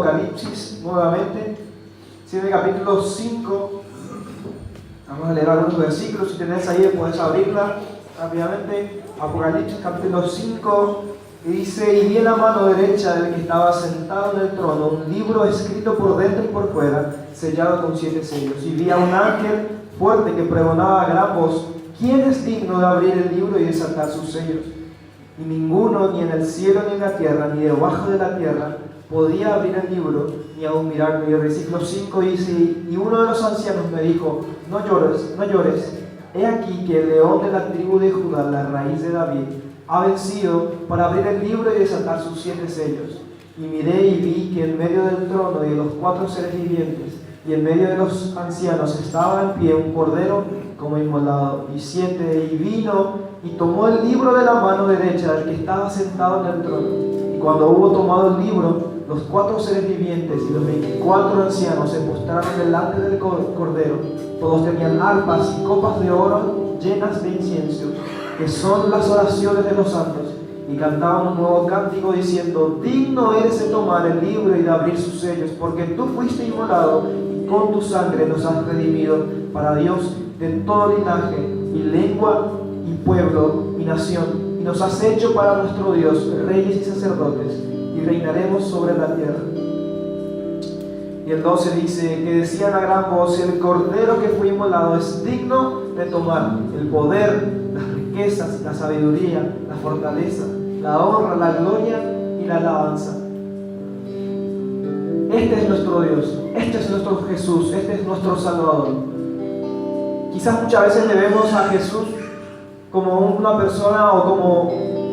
Apocalipsis nuevamente. Si en el capítulo 5, vamos a leer algunos versículos. Si tenés ahí, puedes abrirla rápidamente. Apocalipsis capítulo 5. Y dice: y vi en la mano derecha del que estaba sentado en el trono un libro escrito por dentro y por fuera, sellado con 7 sellos. Y vi a un ángel fuerte que pregonaba a gran voz: ¿quién es digno de abrir el libro y desatar sus sellos? Y ninguno, ni en el cielo ni en la tierra, ni debajo de la tierra, podía abrir el libro, ni aún mirarlo. Y el versículo 5 dice: y uno de los ancianos me dijo: no llores, no llores. He aquí que el león de la tribu de Judá, la raíz de David, ha vencido para abrir el libro y desatar sus 7 sellos. Y miré y vi que en medio del trono y de los 4 seres vivientes y en medio de los ancianos estaba en pie un cordero como inmolado. Y vino y tomó el libro de la mano derecha del que estaba sentado en el trono. Y cuando hubo tomado el libro, los 4 seres vivientes y los 24 ancianos se postraron delante del cordero. Todos tenían arpas y copas de oro llenas de incienso, que son las oraciones de los santos, y cantaban un nuevo cántico diciendo: digno eres de tomar el libro y de abrir sus sellos, porque tú fuiste inmolado y con tu sangre nos has redimido para Dios de todo linaje y lengua y pueblo y nación, y nos has hecho para nuestro Dios reyes y sacerdotes, y reinaremos sobre la tierra. Y el 12 dice: que decían a gran voz: el cordero que fue inmolado es digno de tomar el poder, las riquezas, la sabiduría, la fortaleza, la honra, la gloria y la alabanza. Este es nuestro Dios, este es nuestro Jesús, este es nuestro Salvador. Quizás muchas veces le vemos a Jesús como una persona o como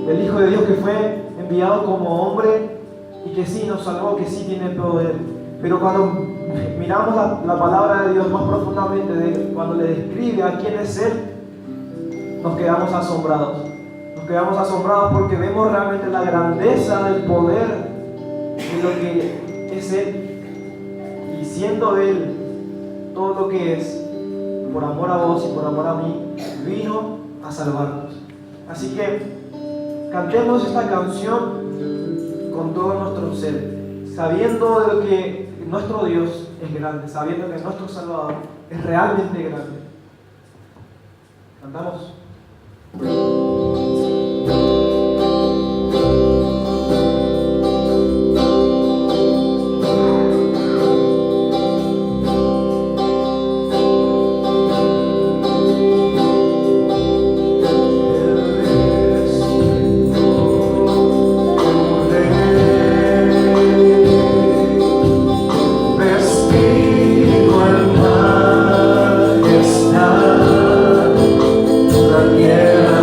el Hijo de Dios que fue enviado como hombre y que sí nos salvó, que sí tiene poder. Pero cuando miramos la palabra de Dios más profundamente, cuando le describe a quién es Él, nos quedamos asombrados. Nos quedamos asombrados porque vemos realmente la grandeza del poder de lo que es Él. Y siendo Él todo lo que es, por amor a vos y por amor a mí, vino a salvarnos. Así que cantemos esta canción con todo nuestro ser, sabiendo de lo que nuestro Dios es grande, sabiendo que nuestro Salvador es realmente grande. ¿Cantamos? La tierra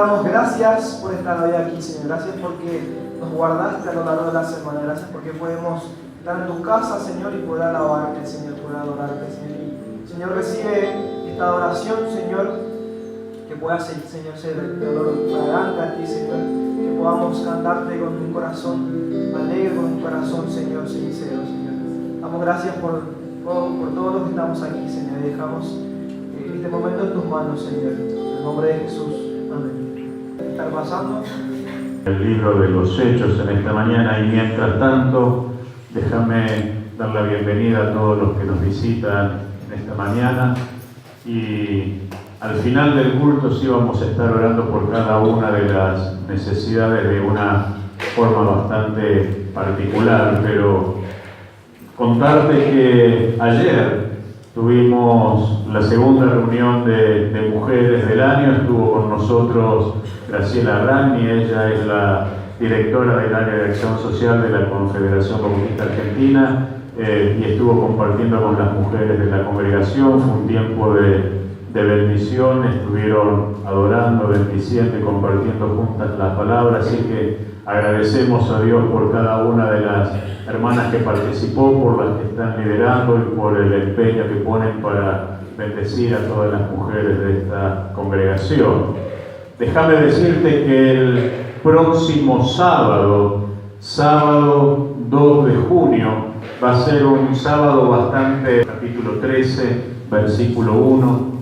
damos gracias por estar hoy aquí, Señor. Gracias porque nos guardaste a lo largo de la semana. Gracias porque podemos estar en tu casa, Señor, y poder alabarte, Señor, poder adorarte, Señor. Y, Señor, recibe esta adoración, Señor, que pueda ser, Señor, ser de olor fragante a ti, Señor. Que podamos cantarte con un corazón alegre, con un corazón, Señor, sincero, Señor. Damos gracias por todos los que estamos aquí, Señor. Y dejamos este momento en tus manos, Señor. En el nombre de Jesús. Amén. ¿Estar pasando? El libro de los Hechos en esta mañana, y mientras tanto, déjame dar la bienvenida a todos los que nos visitan en esta mañana, y al final del culto sí vamos a estar orando por cada una de las necesidades de una forma bastante particular, pero contarte que ayer tuvimos la segunda reunión de mujeres del año. Estuvo con nosotros Graciela Ragni, ella es la directora del área de acción social de la Confederación Bautista Argentina, y estuvo compartiendo con las mujeres de la congregación. Fue un tiempo de bendición, estuvieron adorando, bendiciendo y compartiendo juntas la palabra, así que agradecemos a Dios por cada una de las hermanas que participó, por las que están liderando y por el empeño que ponen para bendecir a todas las mujeres de esta congregación. Déjame decirte que el próximo sábado 2 de junio, va a ser un sábado bastante, capítulo 13, versículo 1.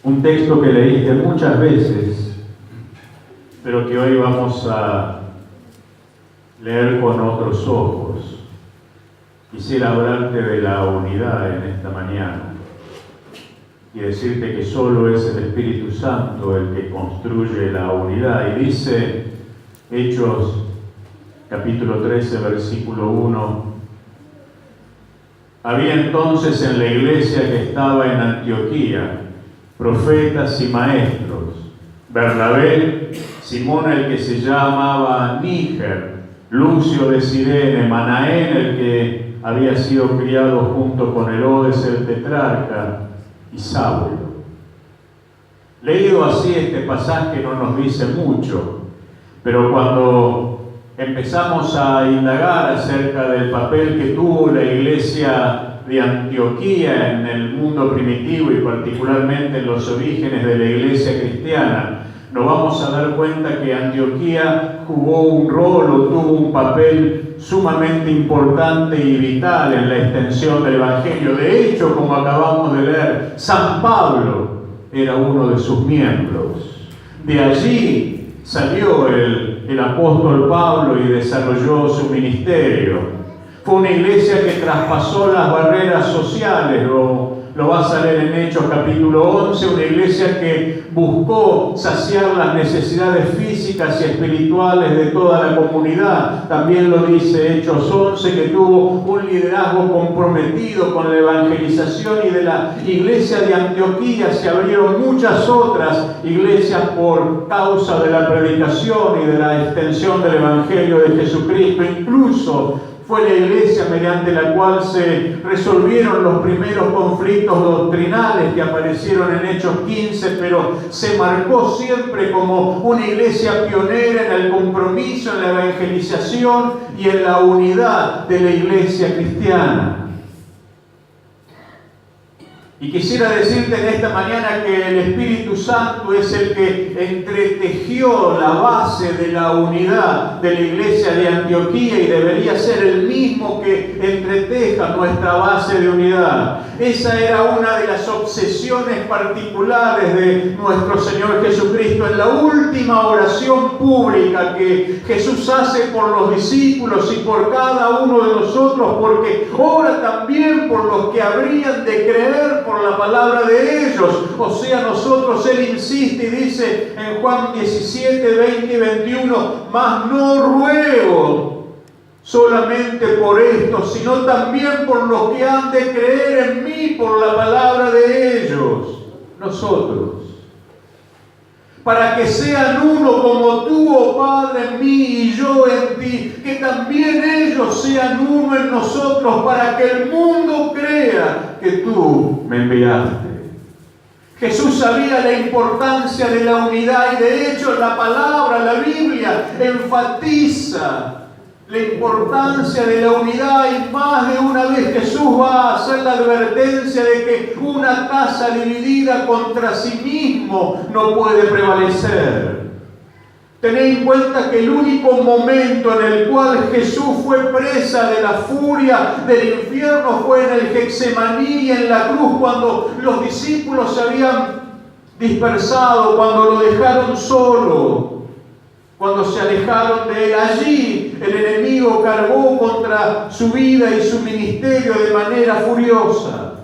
Un texto que leíste muchas veces, pero que hoy vamos a leer con otros ojos. Quisiera hablarte de la unidad en esta mañana y decirte que solo es el Espíritu Santo el que construye la unidad. Y dice Hechos capítulo 13, versículo 1: había entonces en la iglesia que estaba en Antioquía profetas y maestros: Bernabé, Simón el que se llamaba Níger, Lucio de Cirene, Manaén el que había sido criado junto con Herodes el tetrarca, y Saulo. Leído así este pasaje no nos dice mucho, pero cuando empezamos a indagar acerca del papel que tuvo la iglesia de Antioquía en el mundo primitivo y particularmente en los orígenes de la iglesia cristiana, nos vamos a dar cuenta que Antioquía jugó un rol o tuvo un papel sumamente importante y vital en la extensión del Evangelio. De hecho, como acabamos de leer, San Pablo era uno de sus miembros. De allí salió el apóstol Pablo y desarrolló su ministerio. Fue una iglesia que traspasó las barreras sociales, lo vas a leer en Hechos capítulo 11, una iglesia que buscó saciar las necesidades físicas y espirituales de toda la comunidad. También lo dice Hechos 11, que tuvo un liderazgo comprometido con la evangelización, y de la iglesia de Antioquía se abrieron muchas otras iglesias por causa de la predicación y de la extensión del Evangelio de Jesucristo. Incluso fue la iglesia mediante la cual se resolvieron los primeros conflictos doctrinales que aparecieron en Hechos 15, pero se marcó siempre como una iglesia pionera en el compromiso, en la evangelización y en la unidad de la iglesia cristiana. Y quisiera decirte en esta mañana que el Espíritu Santo es el que entretejió la base de la unidad de la iglesia de Antioquía, y debería ser el mismo que entreteja nuestra base de unidad. Esa era una de las obsesiones particulares de nuestro Señor Jesucristo en la última oración pública que Jesús hace por los discípulos y por cada uno de nosotros, porque ora también por los que habrían de creer por la palabra de ellos. O sea, nosotros, Él insiste y dice en Juan 17, 20 y 21, mas no ruego solamente por esto, sino también por los que han de creer en mí por la palabra de ellos, nosotros, para que sean uno como tú, oh Padre, en mí y yo en ti, que también ellos ellos sean uno en nosotros, para que el mundo crea que tú me enviaste. Jesús sabía la importancia de la unidad y de hecho la palabra, la Biblia, enfatiza la importancia de la unidad, y más de una vez Jesús va a hacer la advertencia de que una casa dividida contra sí mismo no puede prevalecer. Tened en cuenta que el único momento en el cual Jesús fue presa de la furia del infierno fue en el Getsemaní y en la cruz, cuando los discípulos se habían dispersado, cuando lo dejaron solo. Cuando se alejaron de él, allí el enemigo cargó contra su vida y su ministerio de manera furiosa.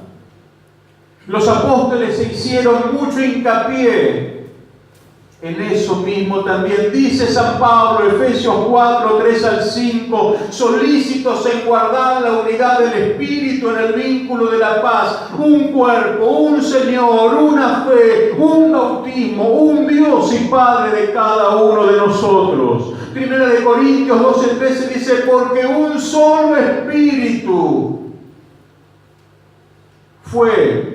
Los apóstoles se hicieron mucho hincapié en eso mismo también. Dice San Pablo, Efesios 4, 3 al 5, solícitos en guardar la unidad del Espíritu en el vínculo de la paz, un cuerpo, un Señor, una fe, un bautismo, un Dios y Padre de cada uno de nosotros. Primera de Corintios 12, 13 dice, porque un solo Espíritu fue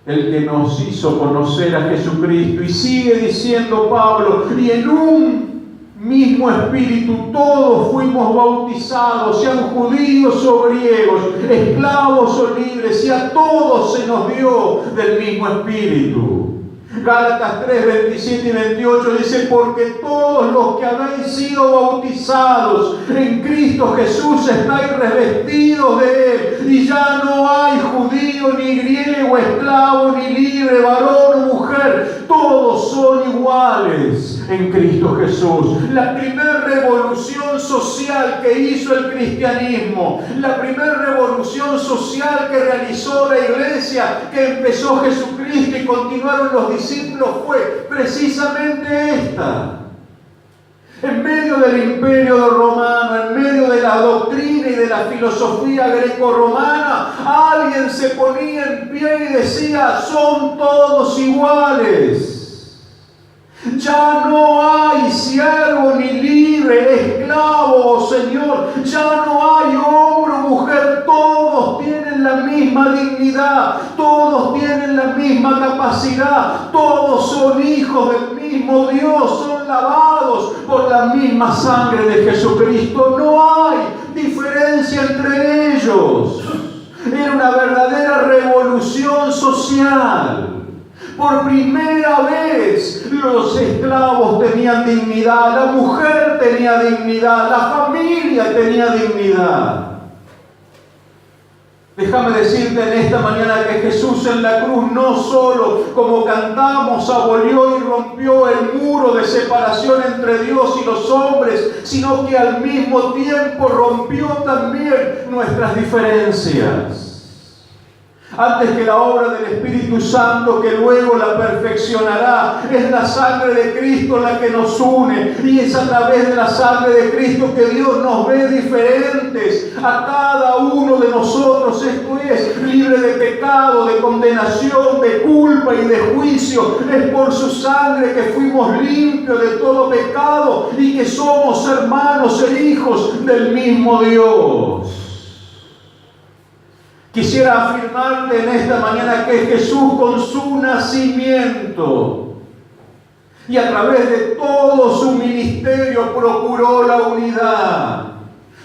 el que nos hizo conocer a Jesucristo. Y sigue diciendo Pablo, y en un mismo Espíritu todos fuimos bautizados, sean judíos o griegos, esclavos o libres, y a todos se nos dio del mismo Espíritu. Gálatas 3, 27 y 28 dice, porque todos los que habéis sido bautizados en Cristo Jesús estáis revestidos de Él, y ya no hay judío ni griego, esclavo ni libre, varón o mujer, todos son iguales en Cristo Jesús. La primera revolución social que hizo el cristianismo, la primera revolución social que realizó la iglesia, que empezó Jesucristo y continuaron los discípulos, fue precisamente esta. En medio del imperio romano, en medio de la doctrina y de la filosofía greco-romana, alguien se ponía en pie y decía, son todos iguales. Ya no hay siervo ni libre, esclavo o señor, ya no hay hombre o mujer, todos tienen la misma dignidad, todos tienen la misma capacidad, todos son hijos del mismo Dios, son lavados por la misma sangre de Jesucristo, no hay diferencia entre ellos. Era una verdadera revolución social. Por primera vez los esclavos tenían dignidad, la mujer tenía dignidad, la familia tenía dignidad. Déjame decirte en esta mañana que Jesús en la cruz no solo, como cantamos, abolió y rompió el muro de separación entre Dios y los hombres, sino que al mismo tiempo rompió también nuestras diferencias. Antes que la obra del Espíritu Santo, que luego la perfeccionará, es la sangre de Cristo la que nos une, y es a través de la sangre de Cristo que Dios nos ve diferentes a cada uno de nosotros, esto es, libre de pecado, de condenación, de culpa y de juicio. Es por su sangre que fuimos limpios de todo pecado y que somos hermanos e hijos del mismo Dios. Quisiera afirmarte en esta mañana que Jesús, con su nacimiento y a través de todo su ministerio, procuró la unidad.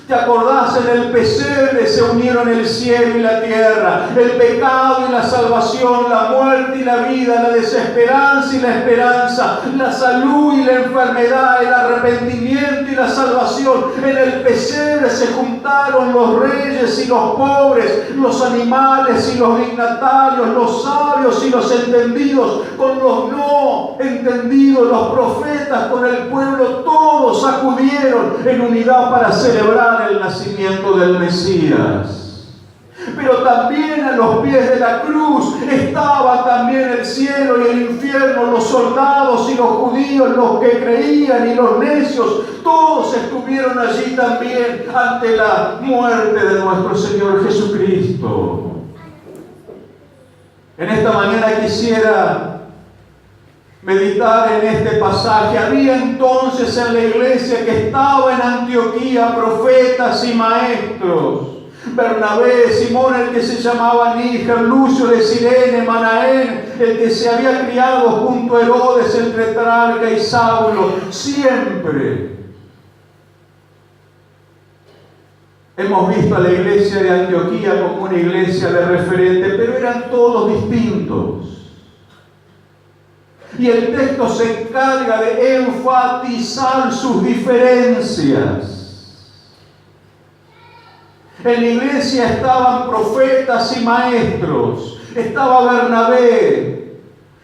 ¿Te acordás? En el pesebre se unieron el cielo y la tierra, el pecado y la salvación, la muerte y la vida, la desesperanza y la esperanza, la salud y la enfermedad, el arrepentimiento y la salvación. En el pesebre se juntaron los reyes y los pobres, los animales y los dignatarios, los sabios y los entendidos, con los no entendidos, los profetas, con el pueblo. Todos acudieron en unidad para celebrar el nacimiento del Mesías. Pero también a los pies de la cruz estaba también el cielo y el infierno, los soldados y los judíos, los que creían y los necios, todos estuvieron allí también ante la muerte de nuestro Señor Jesucristo. En esta mañana quisiera meditar en este pasaje. Había entonces en la iglesia que estaba en Antioquía profetas y maestros: Bernabé, Simón el que se llamaba Níger, Lucio de Cirene, Manaén el que se había criado junto a Herodes entre Tetrarca y Saulo. Siempre hemos visto a la iglesia de Antioquía como una iglesia de referente, pero eran todos distintos. Y el texto se encarga de enfatizar sus diferencias. En la iglesia estaban profetas y maestros. Estaba Bernabé,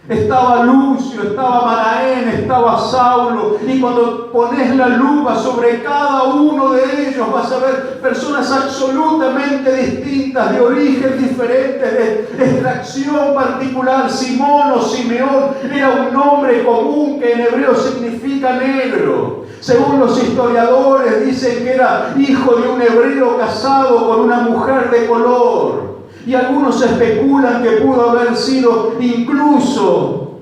estaba Lucio, estaba Manaén, estaba Saulo. Y cuando pones la lupa sobre cada uno de ellos, vas a ver personas absolutamente distintas, de origen diferente, de extracción particular. Simón o Simeón era un nombre común que en hebreo significa negro. Según los historiadores, dicen que era hijo de un hebreo casado con una mujer de color. Y algunos especulan que pudo haber sido incluso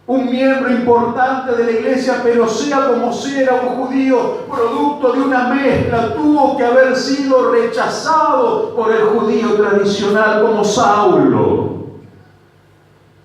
un miembro importante de la iglesia, pero sea como sea, era un judío producto de una mezcla. Tuvo que haber sido rechazado por el judío tradicional, como Saulo.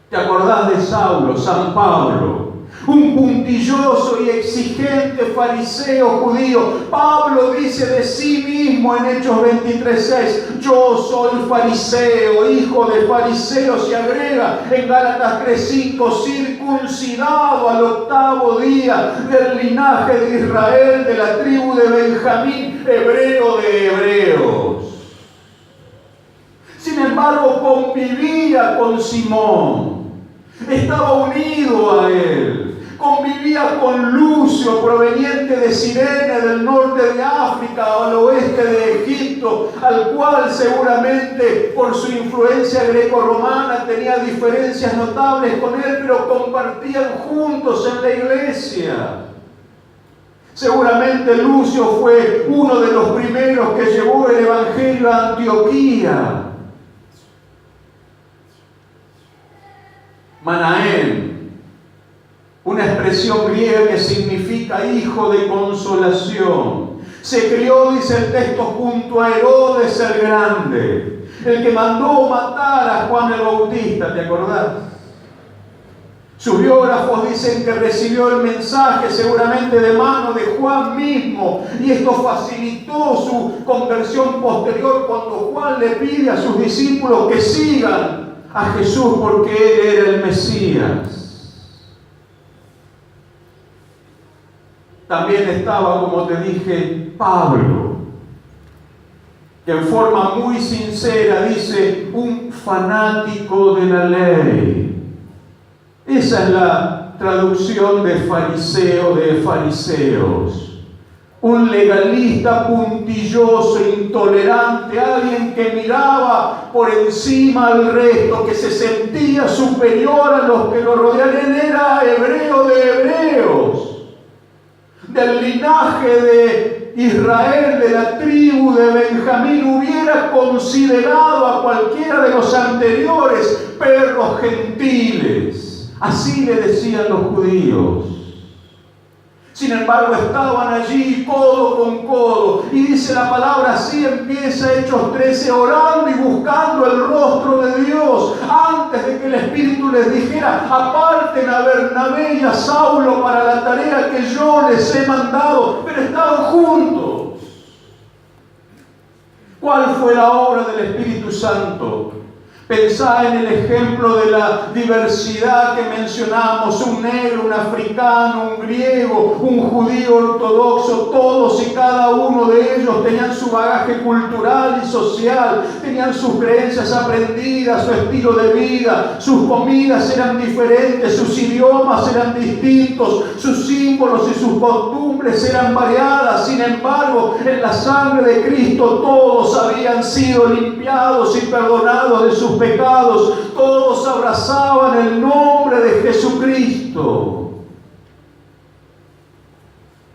¿Te acordás de Saulo? San Pablo. Un puntilloso y exigente fariseo judío. Pablo dice de sí mismo en Hechos 23:6: yo soy fariseo, hijo de fariseos, y agrega en Gálatas 3:5: circuncidado al 8º día, del linaje de Israel, de la tribu de Benjamín, hebreo de hebreos. Sin embargo, convivía con Simón, estaba unido a él. Convivía con Lucio, proveniente de Cirene, del norte de África, al oeste de Egipto, al cual seguramente por su influencia greco-romana tenía diferencias notables con él, pero compartían juntos en la iglesia. Seguramente Lucio fue uno de los primeros que llevó el evangelio a Antioquía. Manaén, una expresión griega que significa hijo de consolación. Se crió, dice el texto, junto a Herodes el Grande, el que mandó matar a Juan el Bautista, ¿te acordás? Sus biógrafos dicen que recibió el mensaje seguramente de mano de Juan mismo, y esto facilitó su conversión posterior cuando Juan le pide a sus discípulos que sigan a Jesús porque Él era el Mesías. También estaba, como te dije, Pablo, que en forma muy sincera dice: un fanático de la ley. Esa es la traducción de fariseo, de fariseos. Un legalista puntilloso, intolerante, alguien que miraba por encima al resto, que se sentía superior a los que lo rodeaban. Era hebreo de hebreos, del linaje de Israel, de la tribu de Benjamín. Hubiera considerado a cualquiera de los anteriores perros gentiles. Así le decían los judíos. Sin embargo, estaban allí codo con codo. Y dice la palabra, así empieza Hechos 13, orando y buscando el rostro de Dios, antes de que el Espíritu les dijera: aparten a Bernabé y a Saulo para la tarea que yo les he mandado. Pero estaban juntos. ¿Cuál fue la obra del Espíritu Santo? Pensá en el ejemplo de la diversidad que mencionamos: un negro, un africano, un griego, un judío ortodoxo. Todos y cada uno de ellos tenían su bagaje cultural y social, tenían sus creencias aprendidas, su estilo de vida, sus comidas eran diferentes, sus idiomas eran distintos, sus símbolos y sus costumbres eran variadas. Sin embargo, en la sangre de Cristo todos habían sido limpiados y perdonados de sus pecados. Todos abrazaban el nombre de Jesucristo.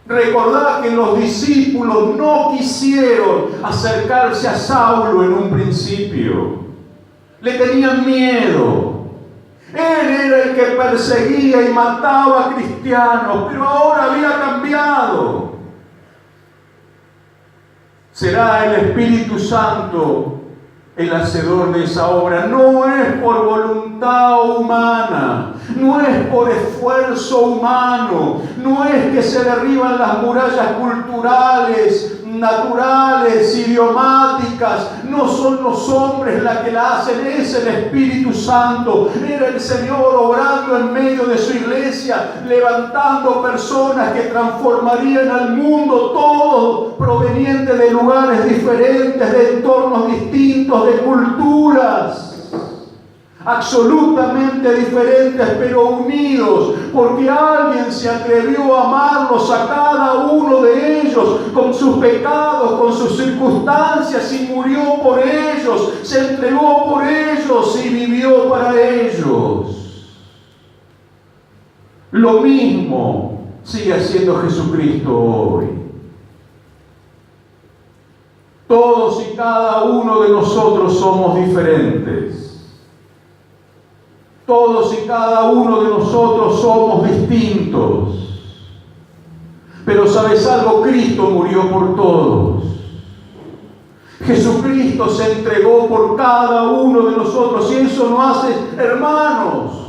Recordad que los discípulos no quisieron acercarse a Saulo en un principio. Le tenían miedo. Él era el que perseguía y mataba a cristianos, pero ahora había cambiado. Será el Espíritu Santo el hacedor de esa obra. No es por voluntad humana, no es por esfuerzo humano, no es que se derriban las murallas culturales, naturales, idiomáticas. No son los hombres las que la hacen, es el Espíritu Santo. Era el Señor obrando en medio de su iglesia, levantando personas que transformarían al mundo, todo proveniente de lugares diferentes, de entornos distintos, de culturas absolutamente diferentes, pero unidos, porque alguien se atrevió a amarlos a cada uno de ellos, con sus pecados, con sus circunstancias, y murió por ellos, se entregó por ellos y vivió para ellos. Lo mismo sigue haciendo Jesucristo hoy. Todos y cada uno de nosotros somos diferentes. Todos y cada uno de nosotros somos distintos. Pero ¿sabes algo? Cristo murió por todos. Jesucristo se entregó por cada uno de nosotros y eso nos hace hermanos.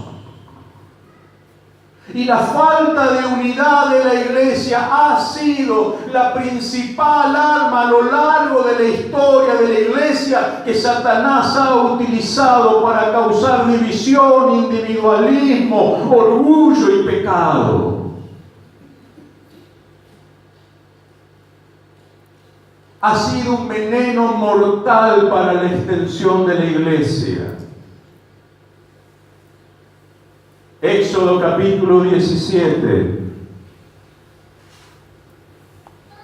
Y la falta de unidad de la iglesia ha sido la principal arma a lo largo de la historia de la iglesia que Satanás ha utilizado para causar división, individualismo, orgullo y pecado. Ha sido un veneno mortal para la extensión de la iglesia. Éxodo capítulo 17,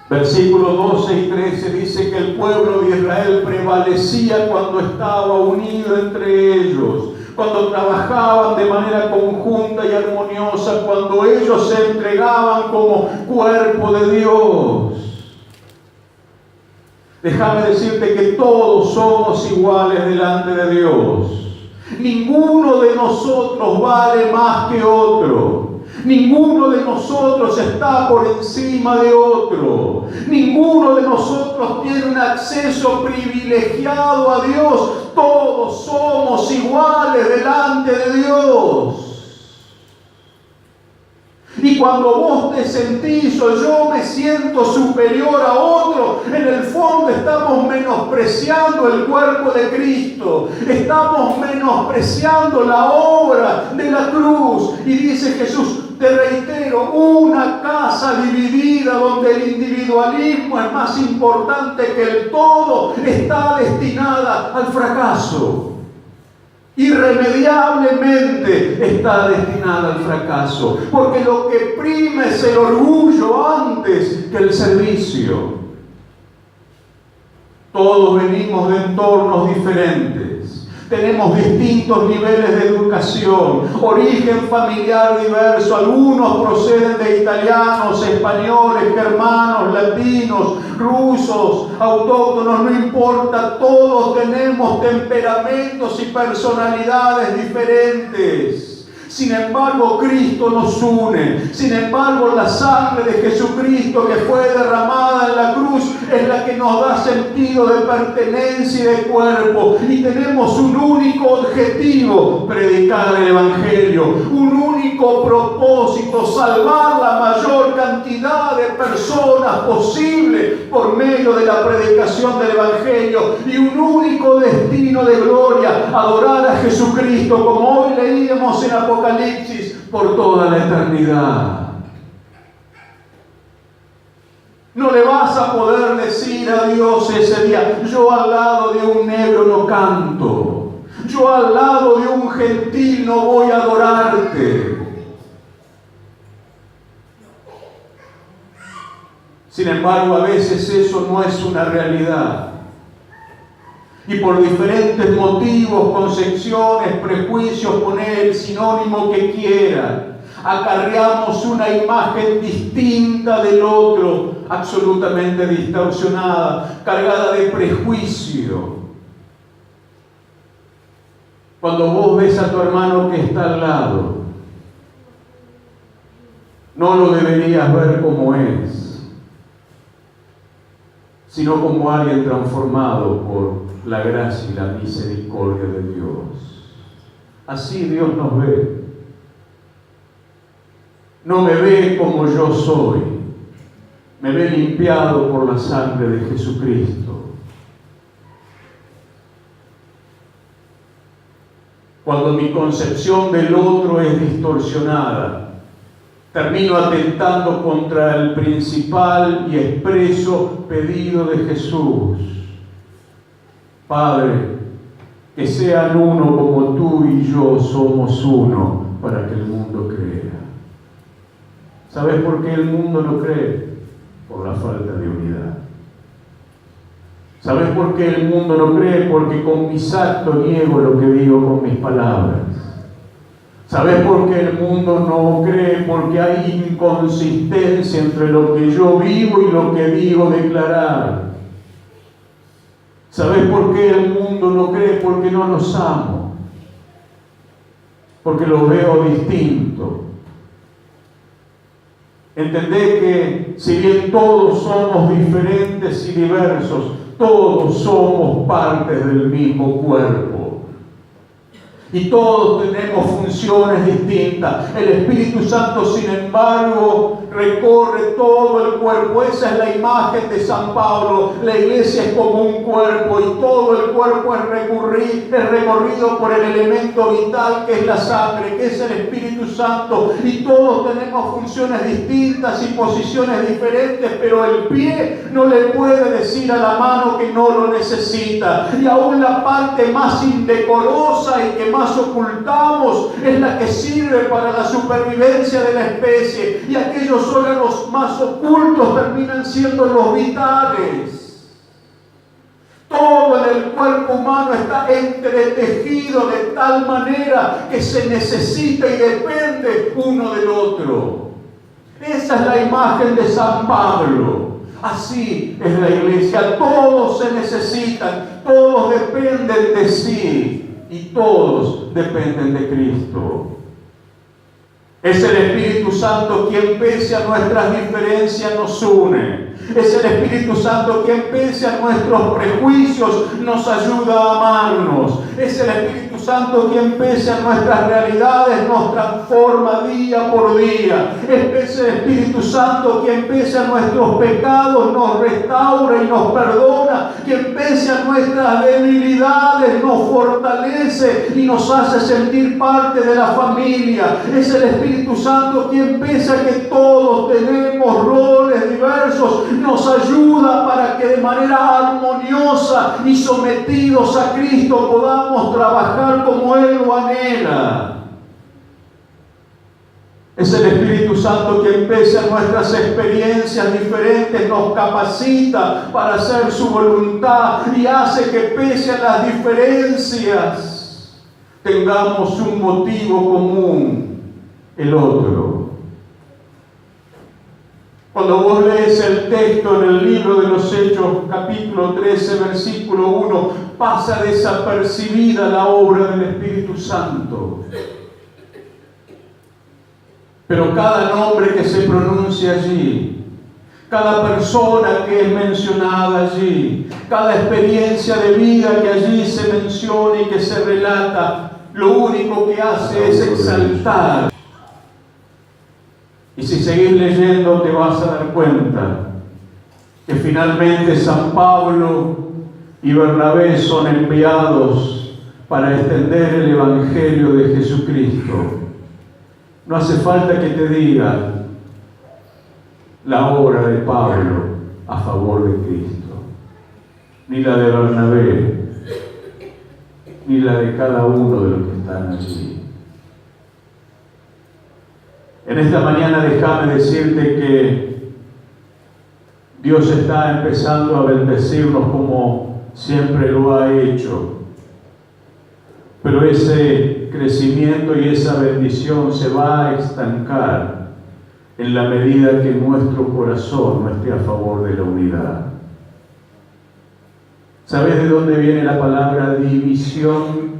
versículos 12 y 13 dice que el pueblo de Israel prevalecía cuando estaba unido entre ellos, cuando trabajaban de manera conjunta y armoniosa, cuando ellos se entregaban como cuerpo de Dios. Déjame decirte que todos somos iguales delante de Dios. Ninguno de nosotros vale más que otro. Ninguno de nosotros está por encima de otro. Ninguno de nosotros tiene un acceso privilegiado a Dios. Todos somos iguales delante de Dios. Y cuando vos te sentís o yo me siento superior a otro, en el fondo estamos menospreciando el cuerpo de Cristo. Estamos menospreciando la obra de la cruz. Y dice Jesús, te reitero, una casa dividida donde el individualismo es más importante que el todo, está destinada al fracaso. Irremediablemente está destinada al fracaso, porque lo que prima es el orgullo antes que el servicio. Todos venimos de entornos diferentes, tenemos distintos niveles de educación, origen familiar diverso, algunos proceden de italianos, españoles, germanos, latinos, rusos, autóctonos, no importa, todos tenemos temperamentos y personalidades diferentes. Sin embargo, Cristo nos une. Sin embargo, la sangre de Jesucristo que fue derramada en la cruz es la que nos da sentido de pertenencia y de cuerpo. Y tenemos un único objetivo: predicar el Evangelio. Un único propósito: salvar la mayor cantidad de personas posible por medio de la predicación del Evangelio. Y un único destino de gloria: adorar a Jesucristo, como hoy leíamos en Apocalipsis, por toda la eternidad. No le vas a poder decir a Dios ese día: yo al lado de un negro no canto, yo al lado de un gentil no voy a adorarte. Sin embargo, a veces eso no es una realidad. Y por diferentes motivos, concepciones, prejuicios, poner el sinónimo que quieran, acarreamos una imagen distinta del otro, absolutamente distorsionada, cargada de prejuicio. Cuando vos ves a tu hermano que está al lado, no lo deberías ver como es, sino como alguien transformado por la gracia y la misericordia de Dios. Así Dios nos ve. No me ve como yo soy, me ve limpiado por la sangre de Jesucristo. Cuando mi concepción del otro es distorsionada, termino atentando contra el principal y expreso pedido de Jesús. Padre, que sean uno como tú y yo somos uno, para que el mundo crea. ¿Sabes por qué el mundo no cree? Por la falta de unidad. ¿Sabes por qué el mundo no cree? Porque con mis actos niego lo que digo con mis palabras. ¿Sabes por qué el mundo no cree? Porque hay inconsistencia entre lo que yo vivo y lo que digo declarar. ¿Sabes por qué el mundo no cree? Porque no los amo. Porque los veo distinto. Entendé que si bien todos somos diferentes y diversos, todos somos partes del mismo cuerpo. Y todos tenemos funciones distintas. El Espíritu Santo, sin embargo, recorre todo el cuerpo. Esa es la imagen de San Pablo. La iglesia es como un cuerpo y todo el cuerpo es recorrido por el elemento vital que es la sangre, que es el Espíritu Santo. Y todos tenemos funciones distintas y posiciones diferentes, pero el pie no le puede decir a la mano que no lo necesita. Y aún la parte más indecorosa y que más ocultamos es la que sirve para la supervivencia de la especie, y aquellos órganos más ocultos terminan siendo los vitales. Todo en el cuerpo humano está entretejido de tal manera que se necesita y depende uno del otro. Esa es la imagen de San Pablo. Así es la iglesia. Todos se necesitan, todos dependen de sí. Y todos dependen de Cristo. Es el Espíritu Santo quien, pese a nuestras diferencias, nos une. Es el Espíritu Santo quien, pese a nuestros prejuicios, nos ayuda a amarnos. Es el Espíritu Santo quien, pese a nuestras realidades, nos transforma día por día. Es el Espíritu Santo quien, pese a nuestros pecados, nos restaura y nos perdona. Quien, pese a nuestras debilidades, nos fortalece y nos hace sentir parte de la familia. Es el Espíritu Santo quien, pese a que todos tenemos roles diversos, nos ayuda para que de manera armoniosa y sometidos a Cristo podamos trabajar como Él lo anhela. Es el Espíritu Santo quien, pese a nuestras experiencias diferentes, nos capacita para hacer su voluntad y hace que, pese a las diferencias, tengamos un motivo común, el otro. Cuando vos lees el texto en el libro de los Hechos, capítulo 13, versículo 1, pasa desapercibida la obra del Espíritu Santo. Pero cada nombre que se pronuncia allí, cada persona que es mencionada allí, cada experiencia de vida que allí se menciona y que se relata, lo único que hace es exaltar. Y si seguís leyendo te vas a dar cuenta que finalmente San Pablo y Bernabé son enviados para extender el Evangelio de Jesucristo. No hace falta que te diga la obra de Pablo a favor de Cristo, ni la de Bernabé, ni la de cada uno de los que están allí. En esta mañana déjame decirte que Dios está empezando a bendecirnos como siempre lo ha hecho. Pero ese crecimiento y esa bendición se va a estancar en la medida que nuestro corazón no esté a favor de la unidad. ¿Sabes de dónde viene la palabra división?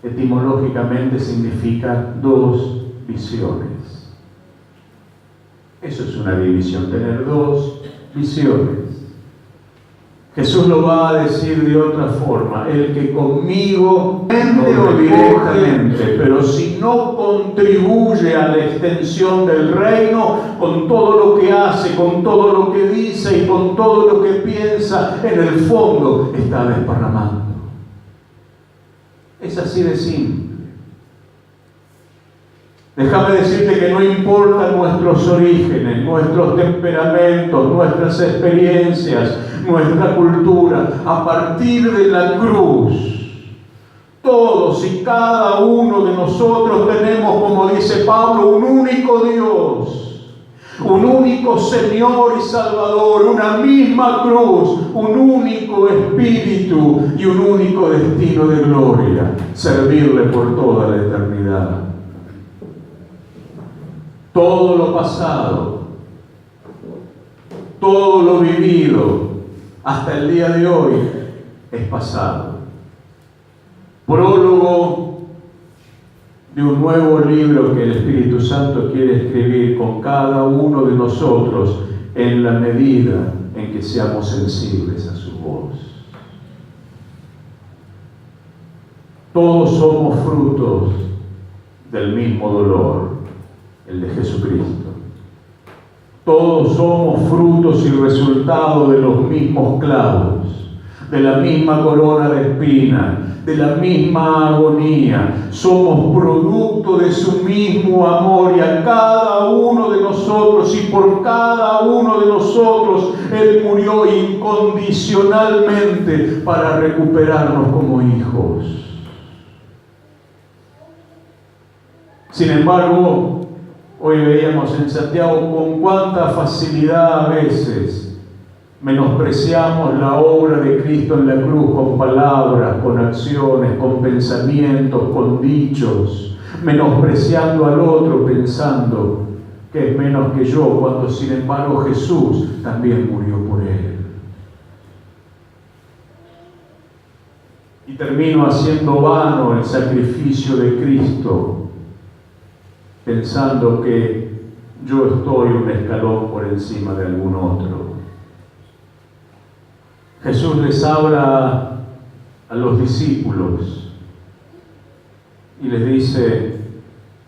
etimológicamente significa dos visiones. Eso es una división, tener dos visiones. Jesús lo va a decir de otra forma: el que conmigo o directamente, pero si no contribuye a la extensión del reino, con todo lo que hace, con todo lo que dice y con todo lo que piensa, en el fondo está desparramando. Es así de simple. Déjame decirte que no importan nuestros orígenes, nuestros temperamentos, nuestras experiencias, nuestra cultura. A partir de la cruz, todos y cada uno de nosotros tenemos, como dice Pablo, un único Dios, un único Señor y Salvador, una misma cruz, un único Espíritu y un único destino de gloria: servirle por toda la eternidad. Todo lo pasado, todo lo vivido hasta el día de hoy es pasado. Prólogo de un nuevo libro que el Espíritu Santo quiere escribir con cada uno de nosotros en la medida en que seamos sensibles a su voz. Todos somos frutos del mismo dolor, el de Jesucristo. Todos somos frutos y resultado de los mismos clavos, de la misma corona de espinas, de la misma agonía. Somos producto de su mismo amor, y a cada uno de nosotros y por cada uno de nosotros Él murió incondicionalmente para recuperarnos como hijos. Sin embargo, hoy veíamos en Santiago con cuánta facilidad a veces menospreciamos la obra de Cristo en la cruz con palabras, con acciones, con pensamientos, con dichos, menospreciando al otro pensando que es menos que yo, cuando sin embargo Jesús también murió por él. Y termino haciendo vano el sacrificio de Cristo, pensando que yo estoy un escalón por encima de algún otro. Jesús les habla a los discípulos y les dice: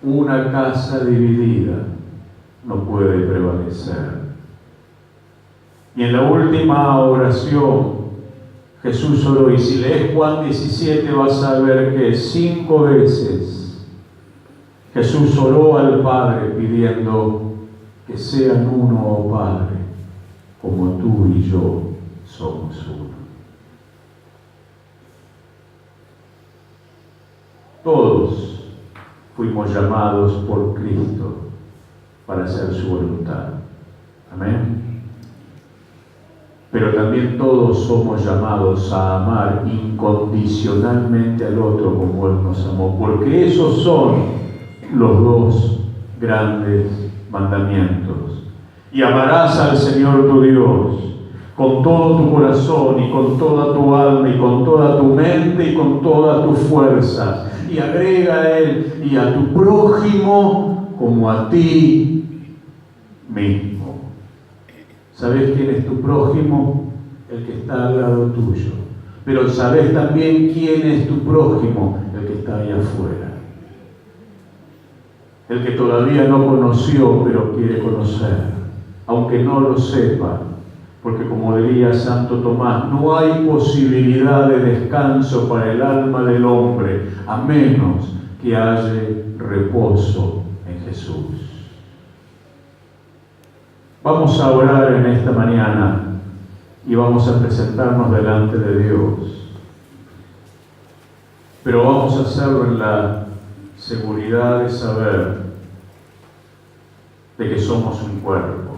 una casa dividida no puede prevalecer. Y en la última oración Jesús oró, y si lees Juan 17 vas a ver que 5 veces Jesús oró al Padre pidiendo que sean uno, oh Padre, como tú y yo somos uno. Todos fuimos llamados por Cristo para hacer su voluntad. Amén. Pero también todos somos llamados a amar incondicionalmente al otro como Él nos amó, porque esos son los dos grandes mandamientos. Y amarás al Señor tu Dios con todo tu corazón y con toda tu alma y con toda tu mente y con todas tus fuerzas. Y agrega a Él: y a tu prójimo como a ti mismo. ¿Sabes quién es tu prójimo? El que está al lado tuyo. Pero ¿sabes también quién es tu prójimo? El que está ahí afuera. El que todavía no conoció, pero quiere conocer, aunque no lo sepa, porque como diría Santo Tomás, no hay posibilidad de descanso para el alma del hombre, a menos que haya reposo en Jesús. Vamos a orar en esta mañana y vamos a presentarnos delante de Dios, pero vamos a hacerlo en la seguridad de saber de que somos un cuerpo.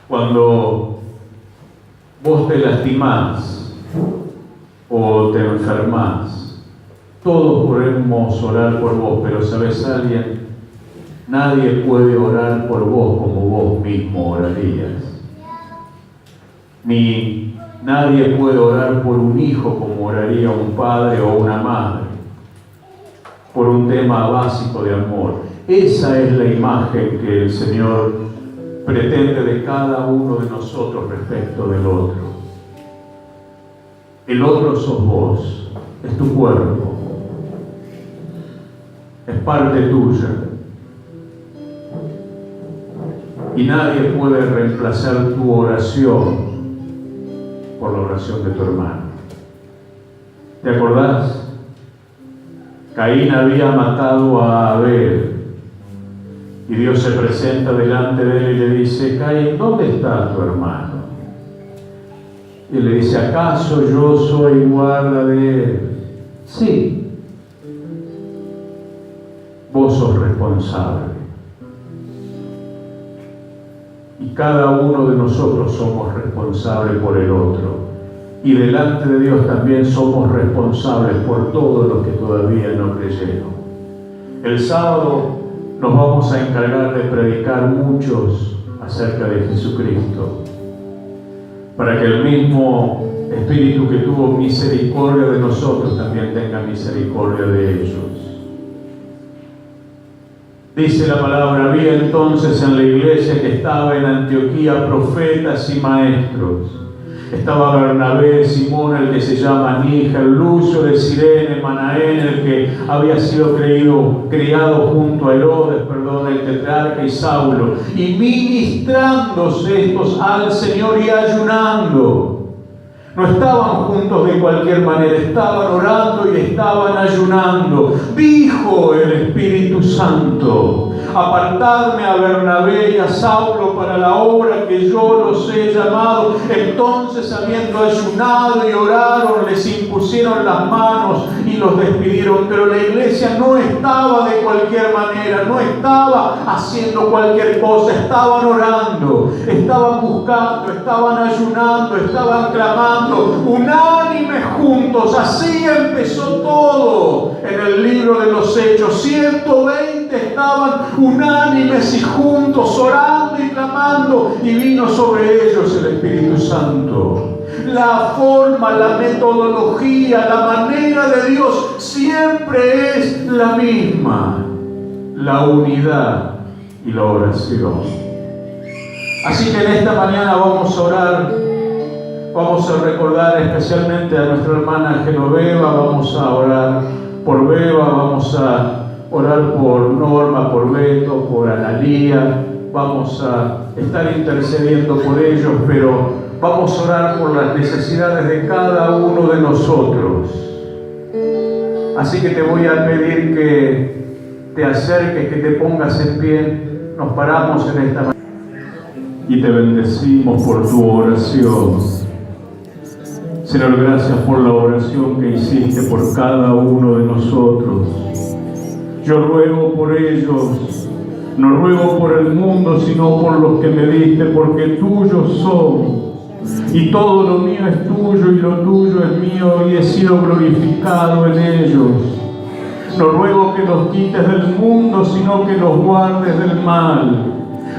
Cuando vos te lastimás o te enfermás, todos podemos orar por vos, pero ¿sabes alguien? Nadie puede orar por vos como vos mismo orarías. Ni Nadie puede orar por un hijo como oraría un padre o una madre, por un tema básico de amor. Esa es la imagen que el Señor pretende de cada uno de nosotros respecto del otro. El otro sos vos, es tu cuerpo, es parte tuya. Y nadie puede reemplazar tu oración por la oración de tu hermano. ¿Te acordás? Caín había matado a Abel y Dios se presenta delante de él y le dice: Caín, ¿dónde está tu hermano? Y le dice: ¿acaso yo soy guarda de él? Sí, vos sos responsable. Y cada uno de nosotros somos responsables por el otro. Y delante de Dios también somos responsables por todos los que todavía no creyeron. El sábado nos vamos a encargar de predicar muchos acerca de Jesucristo, para que el mismo Espíritu que tuvo misericordia de nosotros también tenga misericordia de ellos. Dice la palabra: había entonces en la iglesia que estaba en Antioquía profetas y maestros. Estaba Bernabé, Simón, el que se llama Níger, Lucio de Cirene, Manaén, el que había sido criado junto a Herodes, el tetrarca, y Saulo, y ministrándose estos al Señor y ayunando. No estaban juntos de cualquier manera, estaban orando y estaban ayunando. Dijo el Espíritu Santo: apartadme a Bernabé y a Saulo para la obra que yo los he llamado. Entonces, habiendo ayunado y oraron, les impusieron las manos y los despidieron. Pero la iglesia no estaba de cualquier manera, no estaba haciendo cualquier cosa, estaban orando, estaban buscando, estaban ayunando, estaban clamando, unánimes juntos. Así empezó todo en el libro de los Hechos. 120 estaban unánimes y juntos, orando y clamando, y vino sobre ellos el Espíritu Santo. La forma, la metodología, la manera de Dios siempre es la misma: la unidad y la oración. Así que en esta mañana vamos a orar. Vamos a recordar especialmente a nuestra hermana Genoveva, vamos a orar por Beba, vamos a orar por Norma, por Beto, por Analía, vamos a estar intercediendo por ellos, pero vamos a orar por las necesidades de cada uno de nosotros. Así que te voy a pedir que te acerques, que te pongas en pie. Nos paramos en esta mañana y te bendecimos por tu oración. Señor, gracias por la oración que hiciste por cada uno de nosotros. Yo ruego por ellos, no ruego por el mundo, sino por los que me diste, porque tuyos son. Y todo lo mío es tuyo y lo tuyo es mío, y he sido glorificado en ellos. No ruego que los quites del mundo, sino que los guardes del mal.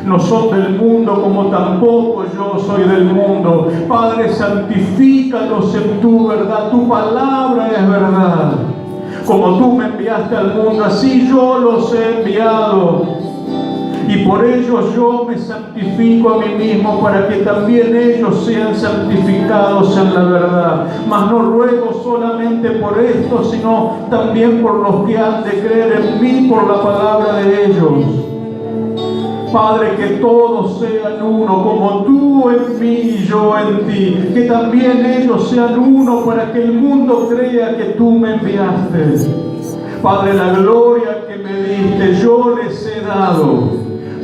No son del mundo, como tampoco yo soy del mundo. Padre, santifícalos en tu verdad. Tu palabra es verdad. Como tú me enviaste al mundo, así yo los he enviado. Y por ellos yo me santifico a mí mismo, para que también ellos sean santificados en la verdad. Mas no ruego solamente por esto, sino también por los que han de creer en mí por la palabra de ellos. Padre, que todos sean uno, como tú en mí y yo en ti. Que también ellos sean uno, para que el mundo crea que tú me enviaste. Padre, la gloria que me diste yo les he dado,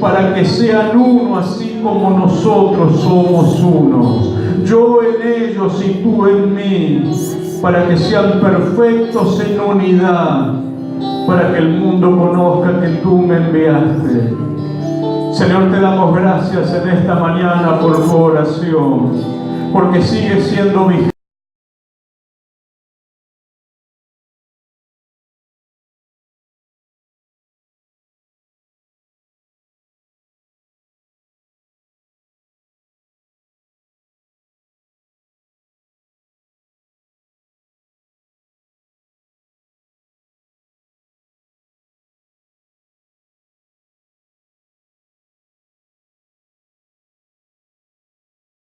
para que sean uno, así como nosotros somos unos. Yo en ellos y tú en mí, para que sean perfectos en unidad, para que el mundo conozca que tú me enviaste. Señor, te damos gracias en esta mañana por tu oración, porque sigue siendo vigente.